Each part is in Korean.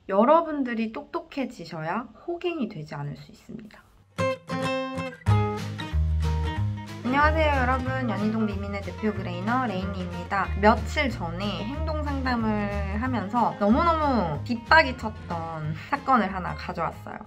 여러분들이 똑똑해지셔야 호갱이 되지 않을 수 있습니다. 안녕하세요 여러분, 연희동 미민의 대표 그레이너 레이니입니다. 며칠 전에 행동 상담을 하면서 너무너무 빗박이 쳤던 사건을 하나 가져왔어요.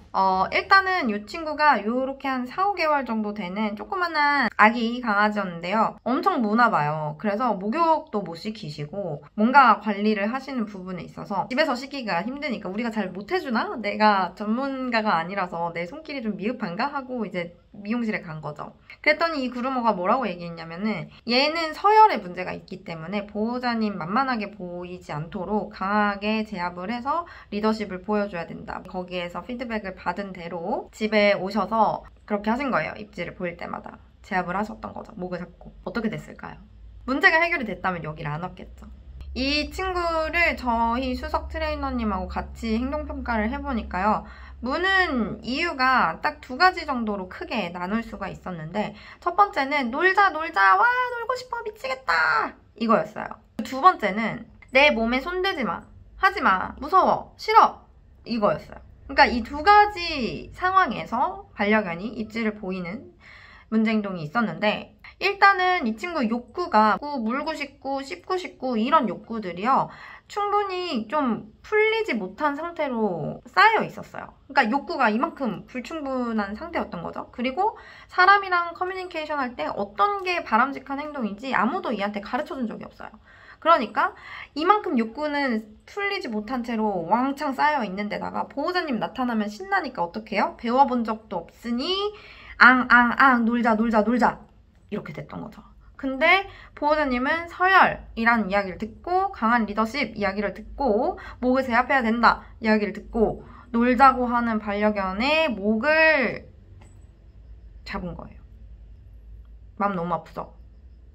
일단은 이 친구가 요렇게 한 4, 5개월 정도 되는 조그만한 아기 강아지였는데요. 엄청 무나봐요. 그래서 목욕도 못 시키시고 뭔가 관리를 하시는 부분에 있어서 집에서 시키기가 힘드니까 우리가 잘 못해주나? 내가 전문가가 아니라서 내 손길이 좀 미흡한가? 하고 이제 미용실에 간 거죠. 그랬더니 이 구루머가 뭐라고 얘기했냐면은 얘는 서열에 문제가 있기 때문에 보호자님 만만하게 보이지 않도록 강하게 제압을 해서 리더십을 보여줘야 된다. 거기에서 피드백을 받은 대로 집에 오셔서 그렇게 하신 거예요. 입질을 보일 때마다 제압을 하셨던 거죠. 목을 잡고. 어떻게 됐을까요? 문제가 해결이 됐다면 여기를 안 왔겠죠. 이 친구를 저희 수석 트레이너님하고 같이 행동평가를 해보니까요. 무는 이유가 딱 2가지 정도로 크게 나눌 수가 있었는데, 첫 번째는 놀자 놀자 와 놀고 싶어 미치겠다 이거였어요. 2번째는 내 몸에 손대지 마, 하지 마, 무서워, 싫어 이거였어요. 그러니까 이 2가지 상황에서 반려견이 입질을 보이는 문제 행동이 있었는데, 일단은 이 친구 욕구가 물고 싶고 씹고 싶고 이런 욕구들이요 충분히 좀 풀리지 못한 상태로 쌓여 있었어요. 그러니까 욕구가 이만큼 불충분한 상태였던 거죠. 그리고 사람이랑 커뮤니케이션 할 때 어떤 게 바람직한 행동인지 아무도 얘한테 가르쳐준 적이 없어요. 그러니까 이만큼 욕구는 풀리지 못한 채로 왕창 쌓여 있는 데다가 보호자님 나타나면 신나니까 어떡해요? 배워본 적도 없으니 앙앙앙 놀자 놀자 놀자 이렇게 됐던 거죠. 근데 보호자님은 서열이라는 이야기를 듣고 강한 리더십 이야기를 듣고 목을 제압해야 된다 이야기를 듣고 놀자고 하는 반려견의 목을 잡은 거예요. 마음 너무 아프죠?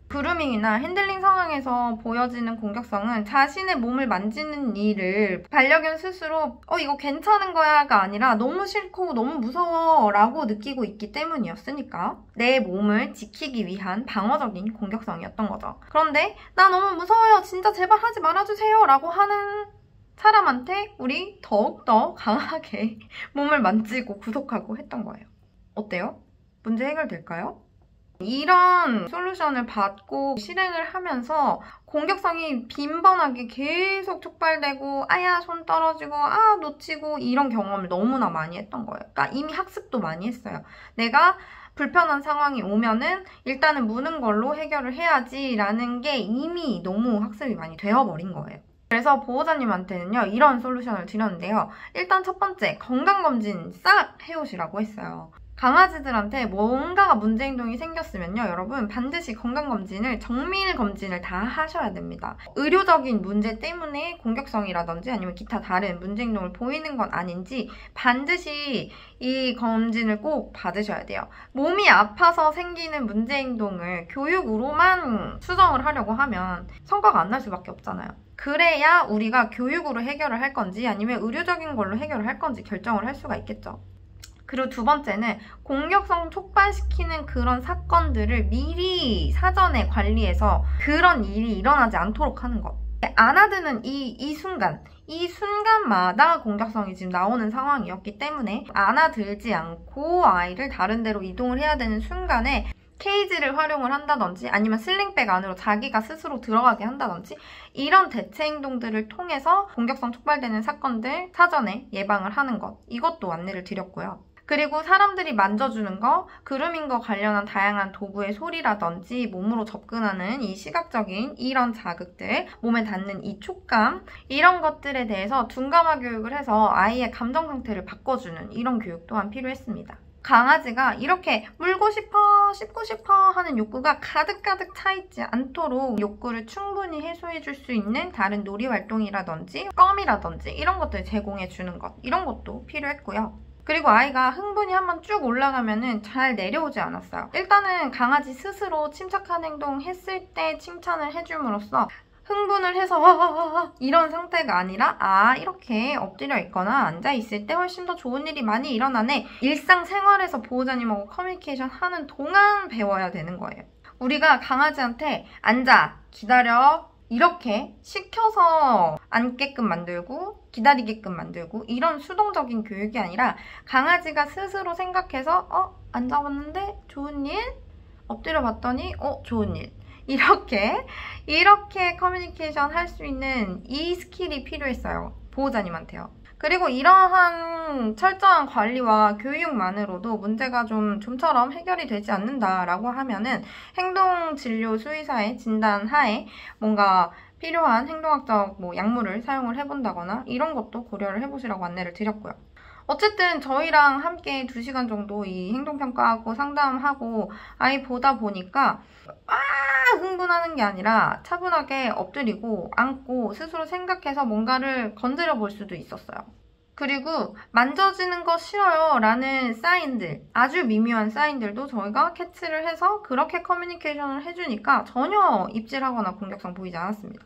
그루밍이나 핸들링 상황에서 보여지는 공격성은 자신의 몸을 만지는 일을 반려견 스스로 이거 괜찮은 거야가 아니라 너무 싫고 너무 무서워 라고 느끼고 있기 때문이었으니까 내 몸을 지키기 위한 방어적인 공격성이었던 거죠. 그런데 나 너무 무서워요 진짜 제발 하지 말아주세요 라고 하는 사람한테 우리 더욱더 강하게 몸을 만지고 구속하고 했던 거예요. 어때요? 문제 해결될까요? 이런 솔루션을 받고 실행을 하면서 공격성이 빈번하게 계속 촉발되고 아야 손 떨어지고 놓치고 이런 경험을 너무나 많이 했던 거예요. 그러니까 이미 학습도 많이 했어요. 내가 불편한 상황이 오면은 일단은 무는 걸로 해결을 해야지 라는 게 이미 너무 학습이 많이 되어버린 거예요. 그래서 보호자님한테는요 이런 솔루션을 드렸는데요. 일단 첫 번째 건강검진 싹 해오시라고 했어요. 강아지들한테 뭔가가 문제 행동이 생겼으면요 여러분 반드시 건강검진을 정밀검진을 다 하셔야 됩니다. 의료적인 문제 때문에 공격성이라든지 아니면 기타 다른 문제 행동을 보이는 건 아닌지 반드시 이 검진을 꼭 받으셔야 돼요. 몸이 아파서 생기는 문제 행동을 교육으로만 수정을 하려고 하면 성과가 안 날 수밖에 없잖아요. 그래야 우리가 교육으로 해결을 할 건지 아니면 의료적인 걸로 해결을 할 건지 결정을 할 수가 있겠죠. 그리고 2번째는 공격성 촉발시키는 그런 사건들을 미리 사전에 관리해서 그런 일이 일어나지 않도록 하는 것. 안아드는 이 순간마다 공격성이 지금 나오는 상황이었기 때문에 안아들지 않고 아이를 다른 데로 이동을 해야 되는 순간에 케이지를 활용을 한다든지 아니면 슬링백 안으로 자기가 스스로 들어가게 한다든지 이런 대체 행동들을 통해서 공격성 촉발되는 사건들 사전에 예방을 하는 것. 이것도 안내를 드렸고요. 그리고 사람들이 만져주는 거, 그루밍과 관련한 다양한 도구의 소리라든지 몸으로 접근하는 이 시각적인 이런 자극들, 몸에 닿는 이 촉감 이런 것들에 대해서 둔감화 교육을 해서 아이의 감정 상태를 바꿔주는 이런 교육 또한 필요했습니다. 강아지가 이렇게 물고 싶어, 씹고 싶어 하는 욕구가 가득가득 차있지 않도록 욕구를 충분히 해소해줄 수 있는 다른 놀이 활동이라든지 껌이라든지 이런 것들 제공해주는 것 이런 것도 필요했고요. 그리고 아이가 흥분이 한번 쭉 올라가면은 잘 내려오지 않았어요. 일단은 강아지 스스로 침착한 행동 했을 때 칭찬을 해줌으로써 흥분을 해서 이런 상태가 아니라 이렇게 엎드려 있거나 앉아있을 때 훨씬 더 좋은 일이 많이 일어나네. 일상생활에서 보호자님하고 커뮤니케이션 하는 동안 배워야 되는 거예요. 우리가 강아지한테 앉아, 기다려 이렇게 시켜서 앉게끔 만들고 기다리게끔 만들고 이런 수동적인 교육이 아니라 강아지가 스스로 생각해서 안 잡았는데 좋은 일? 엎드려 봤더니 좋은 일. 이렇게 커뮤니케이션 할 수 있는 이 스킬이 필요했어요. 보호자님한테요. 그리고 이러한 철저한 관리와 교육만으로도 문제가 좀처럼 해결이 되지 않는다라고 하면은 행동진료 수의사의 진단 하에 뭔가 필요한 행동학적 약물을 사용을 해본다거나 이런 것도 고려를 해보시라고 안내를 드렸고요. 어쨌든 저희랑 함께 2시간 정도 이 행동평가하고 상담하고 아이 보다 보니까 흥분하는 게 아니라 차분하게 엎드리고 앉고 스스로 생각해서 뭔가를 건드려 볼 수도 있었어요. 그리고 만져지는 거 싫어요 라는 사인들, 아주 미묘한 사인들도 저희가 캐치를 해서 그렇게 커뮤니케이션을 해주니까 전혀 입질하거나 공격성 보이지 않았습니다.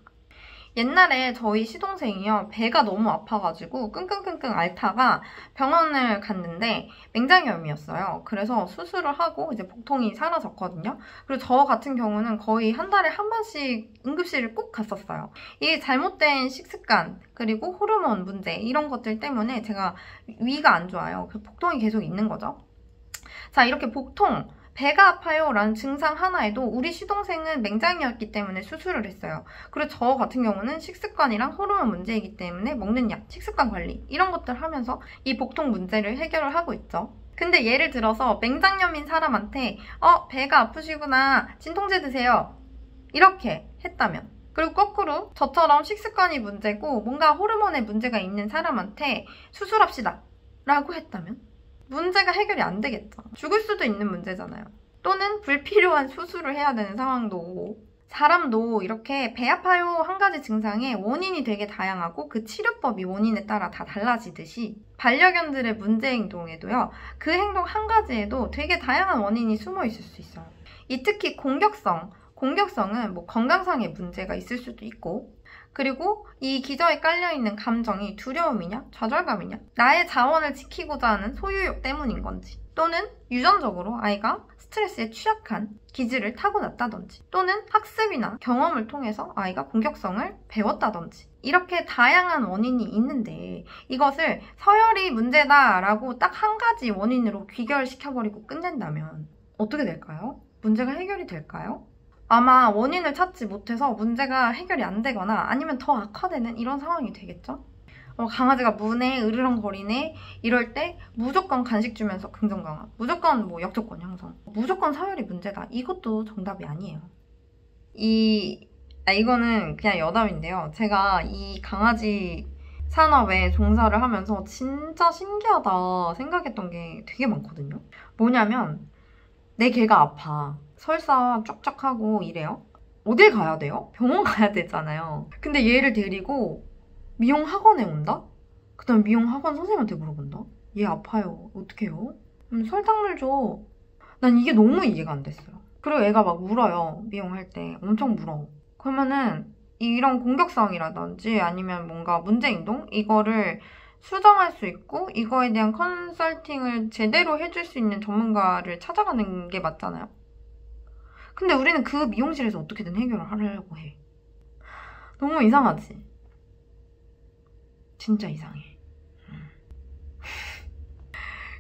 옛날에 저희 시동생이요, 배가 너무 아파가지고 끙끙끙끙 앓다가 병원을 갔는데 맹장염이었어요. 그래서 수술을 하고 이제 복통이 사라졌거든요. 그리고 저 같은 경우는 거의 한 달에 한 번씩 응급실을 꼭 갔었어요. 이 잘못된 식습관 그리고 호르몬 문제 이런 것들 때문에 제가 위가 안 좋아요. 그래서 복통이 계속 있는 거죠. 자, 이렇게 복통, 배가 아파요 라는 증상 하나에도 우리 시동생은 맹장이었기 때문에 수술을 했어요. 그리고 저 같은 경우는 식습관이랑 호르몬 문제이기 때문에 먹는 약, 식습관 관리 이런 것들 하면서 이 복통 문제를 해결을 하고 있죠. 근데 예를 들어서 맹장염인 사람한테 배가 아프시구나, 진통제 드세요 이렇게 했다면, 그리고 거꾸로 저처럼 식습관이 문제고 뭔가 호르몬에 문제가 있는 사람한테 수술합시다 라고 했다면 문제가 해결이 안 되겠죠. 죽을 수도 있는 문제잖아요. 또는 불필요한 수술을 해야 되는 상황도 오고, 사람도 이렇게 배 아파요 한 가지 증상의 원인이 되게 다양하고 그 치료법이 원인에 따라 다 달라지듯이 반려견들의 문제 행동에도요, 그 행동 한 가지에도 되게 다양한 원인이 숨어 있을 수 있어요. 이 특히 공격성은 건강상의 문제가 있을 수도 있고, 그리고 이 기저에 깔려있는 감정이 두려움이냐, 좌절감이냐, 나의 자원을 지키고자 하는 소유욕 때문인 건지, 또는 유전적으로 아이가 스트레스에 취약한 기질을 타고났다든지, 또는 학습이나 경험을 통해서 아이가 공격성을 배웠다든지, 이렇게 다양한 원인이 있는데 이것을 서열이 문제다라고 딱 한 가지 원인으로 귀결시켜버리고 끝낸다면 어떻게 될까요? 문제가 해결이 될까요? 아마 원인을 찾지 못해서 문제가 해결이 안 되거나 아니면 더 악화되는 이런 상황이 되겠죠? 강아지가 무네, 으르렁거리네 이럴 때 무조건 간식 주면서 긍정 강화, 무조건 역조건 형성, 무조건 서열이 문제다, 이것도 정답이 아니에요. 이거는 그냥 여담인데요. 제가 이 강아지 산업에 종사를 하면서 진짜 신기하다 생각했던 게 되게 많거든요. 뭐냐면 내 개가 아파, 설사 쫙쫙 하고 이래요? 어딜 가야 돼요? 병원 가야 되잖아요. 근데 얘를 데리고 미용학원에 온다? 그 다음 미용학원 선생님한테 물어본다? 얘 아파요, 어떡해요? 설탕물 줘. 난 이게 너무 이해가 안 됐어요. 그리고 애가 막 울어요. 미용할 때 엄청 물어. 그러면은 이런 공격성이라든지 아니면 뭔가 문제행동? 이거를 수정할 수 있고 이거에 대한 컨설팅을 제대로 해줄 수 있는 전문가를 찾아가는 게 맞잖아요. 근데 우리는 그 미용실에서 어떻게든 해결을 하려고 해. 너무 이상하지? 진짜 이상해.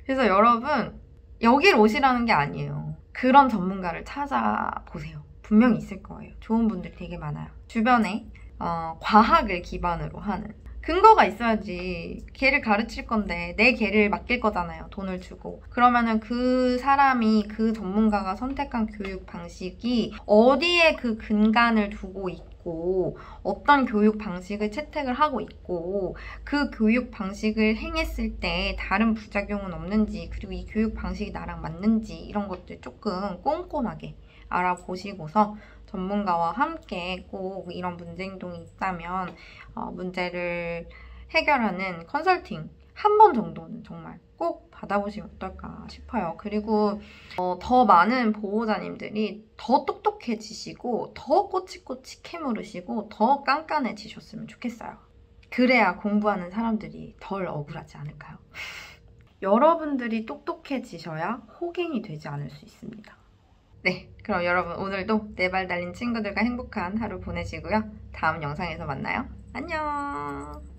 그래서 여러분, 여길 오시라는 게 아니에요. 그런 전문가를 찾아보세요. 분명히 있을 거예요. 좋은 분들 되게 많아요. 주변에 과학을 기반으로 하는, 근거가 있어야지. 개를 가르칠 건데 내 개를 맡길 거잖아요. 돈을 주고. 그러면은 그 사람이, 그 전문가가 선택한 교육 방식이 어디에 그 근간을 두고 있고 어떤 교육 방식을 채택을 하고 있고 그 교육 방식을 행했을 때 다른 부작용은 없는지, 그리고 이 교육 방식이 나랑 맞는지 이런 것들 조금 꼼꼼하게 알아보시고서 전문가와 함께 꼭 이런 문제 행동이 있다면 문제를 해결하는 컨설팅 한 번 정도는 정말 꼭 받아보시면 어떨까 싶어요. 그리고 더 많은 보호자님들이 더 똑똑해지시고 더 꼬치꼬치 캐물으시고 더 깐깐해지셨으면 좋겠어요. 그래야 공부하는 사람들이 덜 억울하지 않을까요? 여러분들이 똑똑해지셔야 호갱이 되지 않을 수 있습니다. 네, 그럼 여러분 오늘도 네 발 달린 친구들과 행복한 하루 보내시고요. 다음 영상에서 만나요. 안녕!